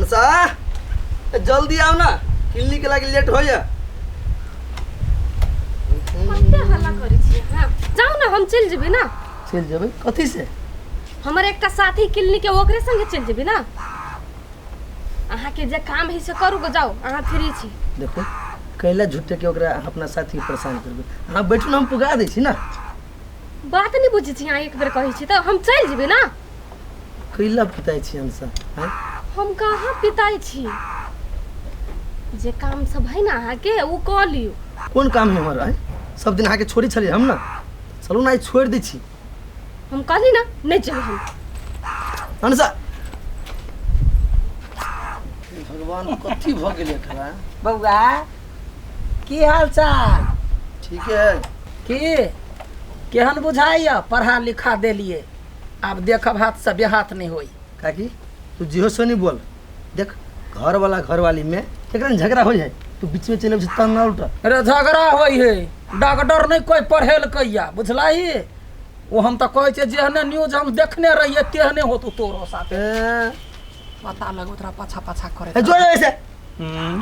मनसा जल्दी आओ ना, क्लिनिक लागे लेट हो या। कते हल्ला करै छी हां जाऊ ना हम चल जेबे ना। चल जेबे कथी से? हमर एकटा साथी क्लिनिक के ओकरे संगे चल जेबे ना। अहाँ के जे काम है से करू गो जाओ, अहाँ फ्री छी। देखो कैला झूठे के ओकरा अपना साथी के परेशान करबे। हां बैठू ना, हम पुगा दै छी ना। बात नहीं बुझी छी, अहाँ एक बेर कहै छी त हम चल जेबे ना। कैला पिताई छी हमसा हैं? हम कहाँ पिताई छी, जे काम सब है ना अहाँ के वो क लियो। कौन काम है हमारा है? सब दिन आके छोड़ी छली हम ना, चलो ना छोड़ दी छी। हम कहली ना नहीं चल हम। मनसा भगवान कथी भ गेले खरा? बउआ की हाल चाल? ठीक है की केहन बुझाइया? पढ़ा लिखा देलिए, अब देखब हाथ से बेहाथ नहीं होई। काकी तू जिहो सोनी बोल। देख घर वाला घर वाली में एकरा झगड़ा हो जाए, तू बीच में चले तब ना उल्टा। अरे झगड़ा होई है, डॉक्टर नहीं कोई पढ़ेल कैया बुझलाई। वो हम तो कहे छे जेहने न्यूज हम देखने रहिए तेहने हो तू तोरो साथे। पता लगो तोरा पाछा पाछा करे जोर ऐसे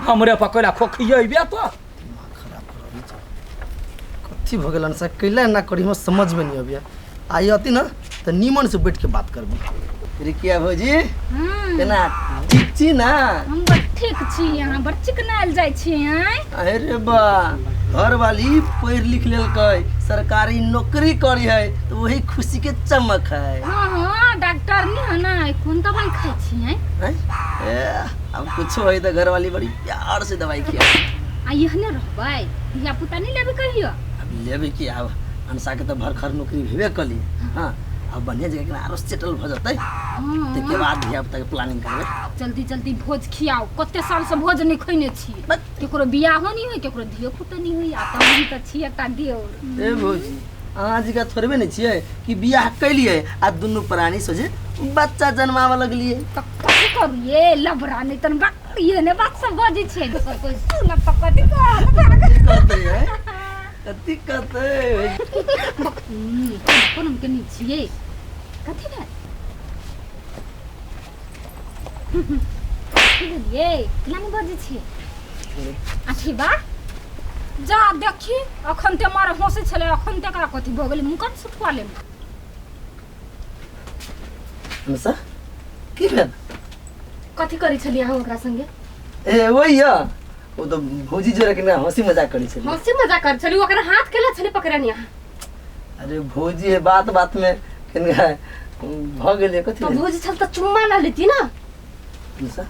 हमरे पकड़ा खोखिएबे तो कथी भ गेलन से कैला ना करी हम समझ में नहीं अबिया। आई आती ना तो नीमन से बैठ के बात करबी। रिकिया भौजी केना ठीक छी ना? हम बड़ ठीक छी, यहाँ बड़ चिकनायल जाइ छी हैं। अरे बा घर वाली पढ़ लिख लेलकै, सरकारी नौकरी करी है तो वही खुशी के चमक है। हाँ हाँ डॉक्टर नहीं है ना, कौन दवाई खाई छी हैं? अब कुछ हो तो घर वाली बड़ी प्यार से दवाई खिया। आ यहने रहबै, धिया पुता नहीं लेबे कहियो। अब लेबे की, अब अनसा के तो भर खर नौकरी भेबे कली। हाँ अब बढ़िया जगह के आरो सेटल भ जतै, के बाद धिया पुता के प्लानिंग करबे। जल्दी जल्दी भोज खियाओ, कते साल से भोज नहीं खइने छी। केकरो बियाह नहीं होई, केकरो धियो पुता नहीं होई, आ तभी त छी एकटा देवर। ए भौजी अहाँ जी का थोड़बे नहीं छिए कि बियाह कैलिए आ दुनु प्राणी सोझे बच्चा जन्मावा लगलिए। त कथि करिए लबरा नहीं तन ये ने बात सब बजे छे, दोसर कोई सुन त कथि कहते है कथी कहते कोन हम के नहीं छिए कथि ने ये लानी बजे छे आठी बा जा देखी अखन ते मार होसे छले, अखन ते करा कथि भ गेल मुकन सुटवा ले। अनसा की भेल? कथि करै छली अहाँ ओकरा संगे? ए वही या वो तो भौजी जोरे के ना हंसी मजाक करी छली। हंसी मजाक कर छली, ओकरा हाथ केला छली पकड़नी अहाँ? अरे भौजी है बात बात में कनिया भ गेले कथि? तो भौजी छल त चुम्मा ना लेती ना। अनसा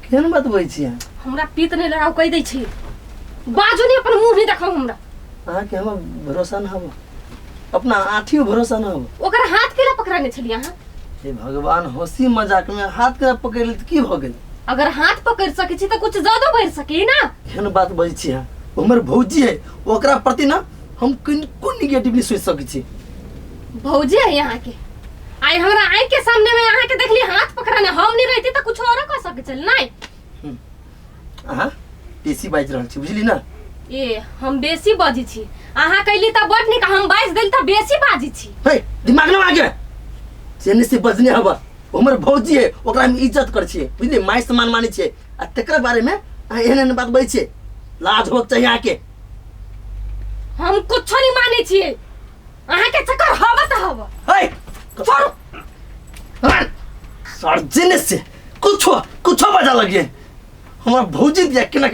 केहन बात बोलै छी? हमरा पीत नहीं लगाओ कह दै छी, बाजू नहीं अपन मुंह नहीं देखाओ हमरा। अहाँ के हम भरोसा ना हो, अपना आँठी भरोसा ना हो। ओकरा हाथ केला पकड़ने छली अहाँ? हे भगवान हंसी मजाक में हाथ के पकड़ ले त की भ गेल? अगर हाथ पकड़ सके छी त कुछ ज्यादा बढ़ सके ना। केहन बात बोलै छी अहाँ? हमर भौजी है, ओकरा प्रति ना हम कोन नेगेटिवली सोच सकै छी। भौजी है यहाँ के, आई हमरा आँख के सामने में यहाँ के देखली हाथ पकड़ने, हम नहीं रहती तो कुछ और कर सके चल नहीं। अहाँ बेसी बाज रहल छी बुझली ना? ए हम बेसी बाजी छी, अहाँ कहली त बड निक, हम बाज देल त बेसी बाजी छी। हे दिमाग ना आगे चेन्नई से बजने हवा। हमर भौजी है, ओकरा हम इज्जत कर छिए बुझली, माय सम्मान माने छिए। आ तकरा बारे में एहन एहन बात बोलै छिए, लाज होक चाहिए आके। हम कुछ नहीं माने छिए, अहाँ के चक्कर हवा त हवा। हे छोड़ सर्जन से कुछ बजा लगे। हमरा भौजी दिया केना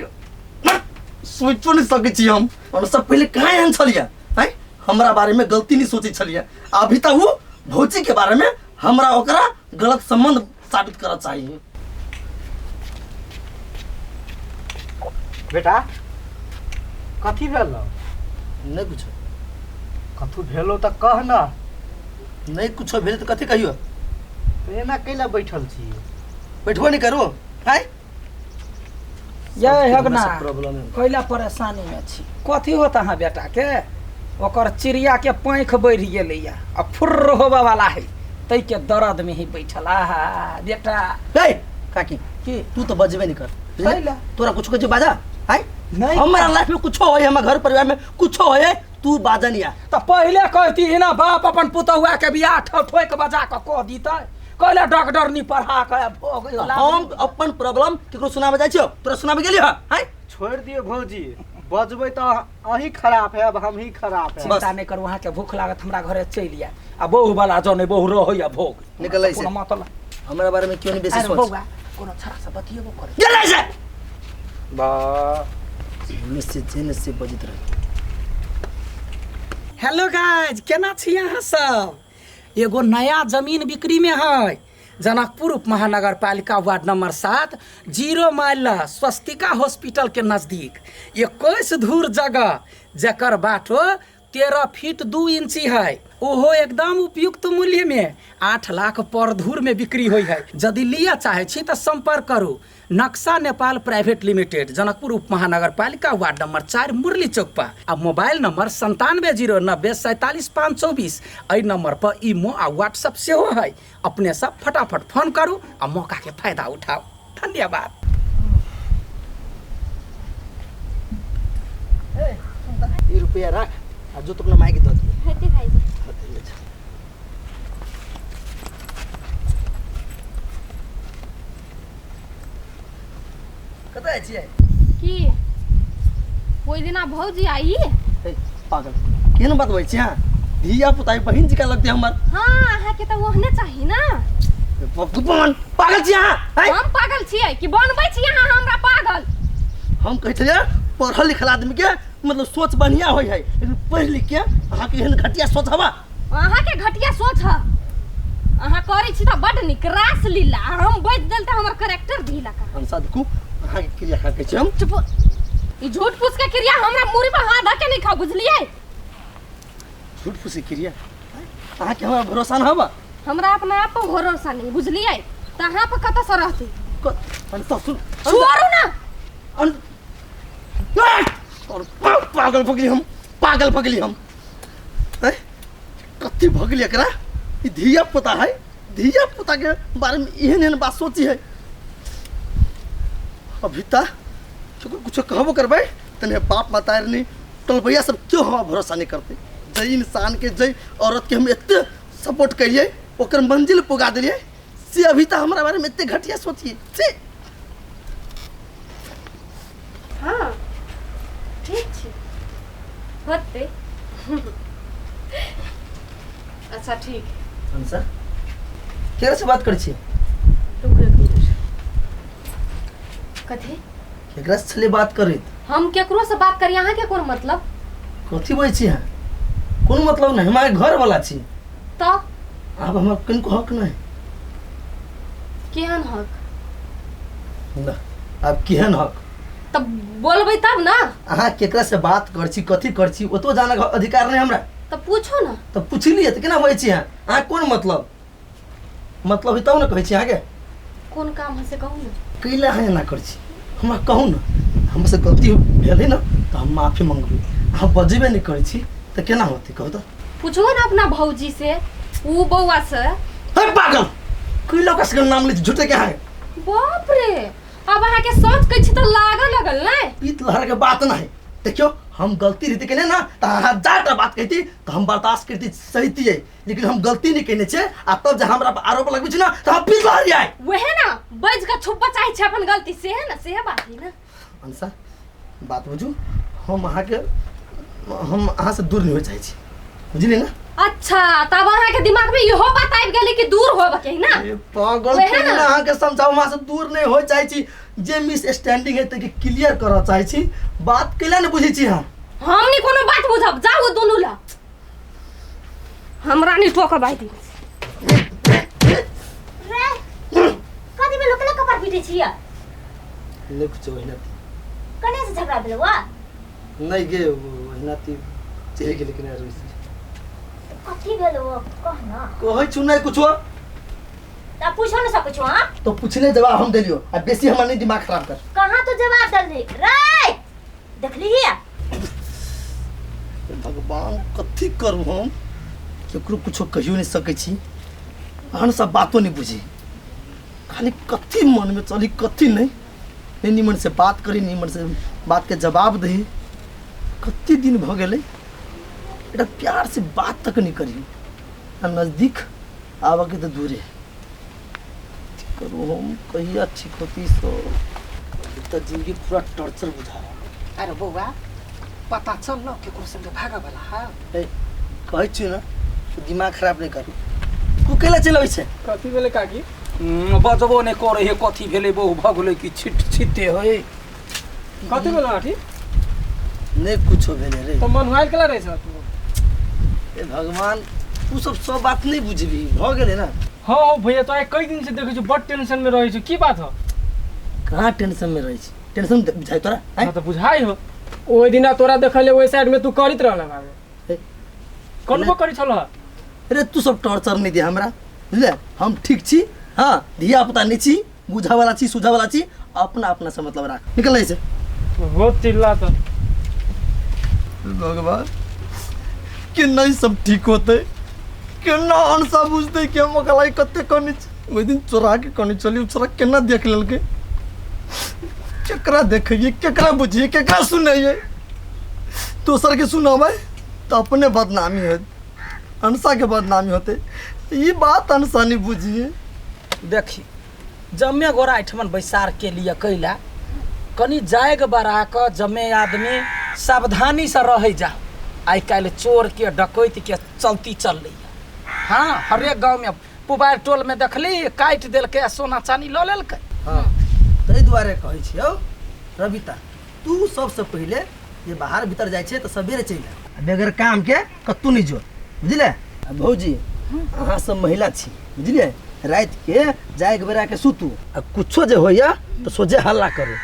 सोचो नहीं सकै छी हम। और सब पहले कहाँ एहन छलिया है, हमरा बारे में गलती नहीं सोचे छलिया। अभी तक वो भौजी के बारे में हमरा ओकरा गलत संबंध साबित करना चाहिए। बेटा कथी भेल? नहीं कुछ कथू भेलो त कह ना। नहीं कुछ भेल तो कथी कहियो? एना कैला बैठल छी? बैठबो नहीं करो है। ये हगना प्रॉब्लम है, कैला परेशानी में छी। कथी होता है बेटा के? ओकर चिड़िया के पाँख बढ़ गेलैया आ फुर्र होबे वाला है, तै के दर्द में ही बैठल। आहा बेटा हे काकी की तू तो बजबे नहीं कर, कैला तोरा कुछ कुछ बाजा है नहीं? हमारा लाइफ में कुछ होए, हमारे घर परिवार में कुछ होए, तू बाजा नहीं आ। तो पहले कहती है ना बाप अपन पुतहुआ के बियाह ठोक बजा के कह दीता। कहले डॉक्टर नहीं पढ़ा के भोग हम अपन प्रॉब्लम केकरो सुनाबे जाइ छियो तोरा सुनाबे गेली हैं छोड़ दियो भौजी बजबै तो अहीं खराब है अब हम ही खराब है चिंता नहीं कर वहाँ के भूख लागत हमरा घरे चल आ आ बहु वाला जो नहीं बहु रहो भोग निकलै से मतलब हमरा बारे में क्यों नहीं बेसी अरे सोच बौआ कोनो छड़ा से बतियेबो करे गेलै से बा जेने से बजित रहे। हेलो गाइज केना छी अहाँ सब एगो नया जमीन बिक्री में है जनकपुर उप महानगर पालिका ward number 7 0 mile Swastika hospital के नजदीक 21 धूर जगह जकर बाटो 13 फीट 2 इंची है ओहो एकदम उपयुक्त मूल्य में 8 लाख पर धूर में बिक्री हुई है। यदि लिया चाहे छी तो संपर्क करू नक्शा नेपाल प्राइवेट लिमिटेड जनकपुर उप महानगर पालिका वार्ड नंबर 4 मुरली चौक पर आ मोबाइल नंबर 9709474524 एहि नंबर पर इमो आ व्हाट्सएप सेहो है। अपने सब फटाफट फोन करू आ मौका के फायदा उठाओ। धन्यवाद। ये रुपया रख आ जो तुमने माइक दे दिए हेते भाईजी कतऽ जाइ छियै की ओइ दिना भौजी आई ए पागल केहन बात होइ छै धिया पुता बहिन जी का लगते हमर हाँ अहाँ के तो ओहने चाहिए ना भगवान पागल छी अहाँ हैं हम पागल छियै कि बनबै छी अहाँ हमरा पागल हम कहै छलियै पढ़ल लिखल आदमी के मतलब सोच बढ़िया होइ है लेकिन पढ़ लिख के अहाँ के एहन घटिया सोच हवा अहाँ के घटिया सोच है अहाँ करै छी त बड निक रास लीला हम बज देल त हमर कैरेक्टर ढीला कर हम साधु अहाँ के क्रिया खा के छी हम चुप ई झूठ फूस के क्रिया हमरा मुरी पर हाथ धके नहीं खाओ बुझलियै झूठ फूसी क्रिया अहाँ के हमरा भरोसा न हवा हमरा अपना आप पर भरोसा नहीं बुझलियै त अहाँ पर कत से रहती सुन छोड़ू ना और पागल भगली हम हैं कथी भगली एकरा ई धिया पुता है धिया पुता के बारे में एहन बात सोची है अभी तक कुछ कहबो करबै तने बाप मतारनी टलबैया सब क्यों हवा भरोसा नहीं करते जय इंसान के जय औरत के हम एते सपोर्ट करिए ओकर मंजिल पुगा दिलिए से अभी तक हमरा बारे में एते घटिया सोचिए से हाँ ठीक छै होते अच्छा ठीक सर केकरा से बात करै छी कथी केकरा से छले बात करैत हम केकरो से बात करी अहाँ के कोन मतलब कथी बोलै छी अहाँ कोन मतलब नहीं हमारे घर वाला छी तो अब हमरा किनको हक नहीं केहन हक ना अब केहन हक तब बोलबै तब ना अहाँ केकरा से बात कर छी कथी कर छी ओतो जाने का अधिकार नहीं हमरा तब पूछो ना तो पूछलिए तो केना बोलै छी अहाँ कोन मतलब है तब ना कहै छी अहाँ के कोन काम है से कहू ना कैला है ना कर छी हमरा कहू ना हमसे गलती भेल है ना तो हम माफी मांगबै अहाँ बजेबे नहीं करै छी तो केना होतै कहू तो पूछो ना अपना भौजी से ऊ बौआ से हे पागल कैला का से नाम ले झूठे के है बाप रे अब अहाँ के सोच कहै छी तो लगल नै पीत लहर के बात नहीं देखियो हम गलती रीति केने ना तो हजारटा बात कहती तो हम बर्दाश्त करती सही है लेकिन हम गलती नहीं केने छे आ तब जब हमरा आरोप लगबै छी ना तो हम पीत लहर जाए वहे ना बज के छुपा चाहे छै अपन गलती से है ना से बात है ना अंसा बात बुझू हम अहाँ से दूर नहीं हो चाहे छी बुझली ना अच्छा तब अहाँ के दिमाग में इहो बात आबि गेलै कि दूर होबे के ना ए पागल वहे के ना। ना अहाँ के समझाओ वहां से दूर नहीं हो चाहे छी जे मिस स्टैंडिंग है त के क्लियर करऽ चाहे छी बात केला नहीं बुझै छी हां हम नहीं कोनो बात बुझब जाऊ दुनू ला हमरा नहीं टोक बाई रे कथी में लोकला कपार पीटे छिया नहीं कुछ होइना कने से झगड़ा भेल वा नहीं गे होइना ती चले गेल कि नहीं कथी भेल वो कह ना कहै छु नहीं कुछ ता पूछो न सकै छु हां तो पूछने जवाब हम देलियो आ बेसी हमरा नहीं दिमाग खराब कर कहां तो जवाब दल रे रे देख लिया भगवान कथी करू हम केकरो कुछो कहियो नहीं सकै छी अहन सब बातो नहीं बुझी खाली कथी मन में चली कथी नहीं निमन से बात करी निमन से बात के जवाब दही कति दिन भ गेलै एटा प्यार से बात तक नहीं करी नजदीक आवा के तो दूरे करूँ हम कहिया ठीक होती सो तो जिंदगी पूरा टॉर्चर बुझा रहा अरे बौआ पता चल न केकरो संगे भागा वाला है है कहै छी ना दिमाग खराब नहीं करू तू केला चलबै छै कथी भेलै काकी बजबो नहीं करे हे कथी भेलै बहु भगले की छिटे होय कथी भेलै आठी नहीं कुछो भेले रे तो मनवाइल केला रहै छ तू ए भगवान तू सब बात नहीं बुझबी भ गेले ना हाँ भैया तो कई दिन से देखै छी बड़ टेंशन में रहै छी की बात हो कहाँ टेंशन में रही टेंशन बुझाई तोरा हाँ तो बुझाई हो ओइ दिना तोरा देखले ओइ साइड में तू करित रहल बाबे कनबो करि छल अरे तू सब टॉर्चर नहीं दे हमरा बुझले हम ठीक छी हाँ धिया पुता नहीं छी बुझा वाला छी सुझा वाला छी अपना अपना से मतलब राख निकल से हो चिल्ला तो भगवान कि नहीं सब ठीक होते केना अनसा बुझते कि हम कलाई कते कनी ओइ दिन चोरा के कनी चली चोरा केना देख लेलके केकरा देखिए केकरा बुझिए केकरा सुनिए दोसर के सुनाबे तो अपने बदनामी है अनसा के बदनामी होते ये बात अनसा नहीं बुझिए देखी जमे गोरा एठमन बैसार के लिए कैला कनी जाएग बड़ा क जमे आदमी सावधानी से रह जा आई काल चोर के डकैत के चलती चल रही हाँ हरेक गाँव में पुबार टोल में देखली काट दिल के सोना चानी ल लेल हाँ ताहि दुआरे कहै छी हौ रविता तू सबसे पहले ये बाहर भीतर जाय छे तो सबेरे चल आ बेगर काम के कतू नहीं जो बुझले भौजी अहाँ सब महिला छी बुझलिए रात के जाए के बेरा के सुतू आ कुछो जे होइया तो सोझे हल्ला करू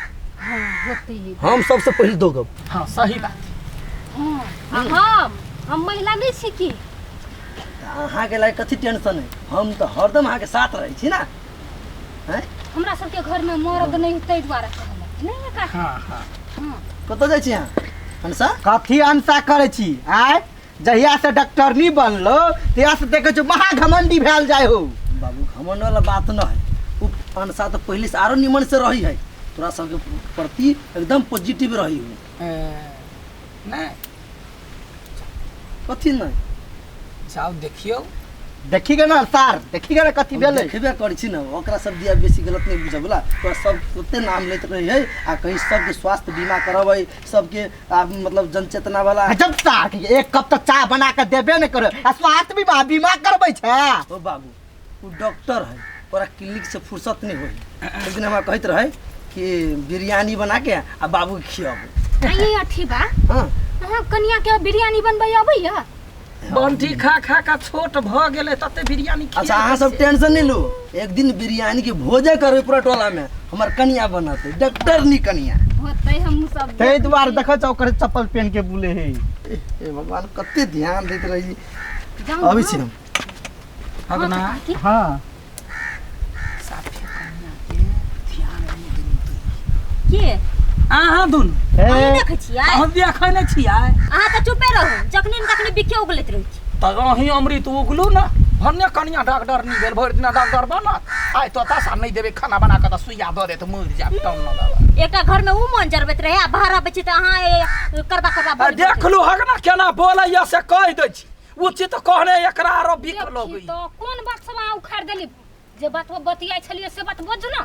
हम सबसे पहले दोगब हाँ सही बात हम महिला नहीं छी की अहाँ के लायक कथी टेंशन है हम तो हरदम अहाँ के साथ रहे छी ना हैं हमरा सबके घर में मर्द नहीं तै द्वारा कहलक नहीं है का हाँ हाँ कतऽ जाइ छी अहाँ हंसा कथी अंसा करै छी आय जहिया से डॉक्टरनी बनलो तहिया से देखै छ महा घमंडी भेल जाय हो बाबू घमंड वाला बात न है उ अनसा तो पहले से आरो निमन से रही है तोरा सबके प्रति एकदम पॉजिटिव रही हो नहीं कथी नहीं जाओ देखियो देखी गे ना सर देखी गे ना कथी भेलै देखबे करै छी ना ओकरा सब दिया बेसी गलत नहीं बुझ बोला तोरा सब ओते नाम लेत रही है आ कहीं सबके स्वास्थ्य बीमा करबै सबके मतलब जनचेतना वाला जब तक एक कप तक चाय बना के देबे नहीं करे आ स्वास्थ्य बीमा करबै छै ओ बाबू वो डॉक्टर है तोरा क्लिनिक से फुर्सत नहीं होई एक दिन हमरा कहत रहे कि बिरयानी बना के आ बाबू के खियाबो ये अठी बा हां अहाँ कनिया के बिरयानी बनबै अबैया बंठी खा खा का छोट भ गेले तते बिरयानी खिया अच्छा अहाँ सब टेंशन नहीं लो एक दिन बिरयानी के भोजे करबै पूरा टोला में हमर कनिया बनत डॉक्टर नी कनिया होतै हम सब तै द्वार देखै छ ओकर चप्पल पहन के बुले हे ए भगवान कते ध्यान देत रही जाऊं अबै छी हम हगना हां साफे कन्या के ध्यान नहीं देनी के अहाँ दुन अहाँ देखै छियै हम देखै नहीं छियै अहाँ तऽ चुपे रहू जखनी न तखनी बिखे उगलैत रहै छी त अहीं अमृत उगलू ना भन्ने कनिया डॉक्टर नहीं भेल भरि दिन डॉक्टर बनत आइ तो तासा नहीं देबे खाना बना के त सुइया द दे त मर जा टन न दवा एकटा घर में उ मन जरबैत रहे आ बाहर आबै छी त अहाँ करबा देखलू हगना केना बोलैया से कह दै छी उचित कहने एकरा आरो बिक लगै तो कोन बात सब अहाँ उखाड़ देली जे बात बतियाइ छलिए से बात बजू ना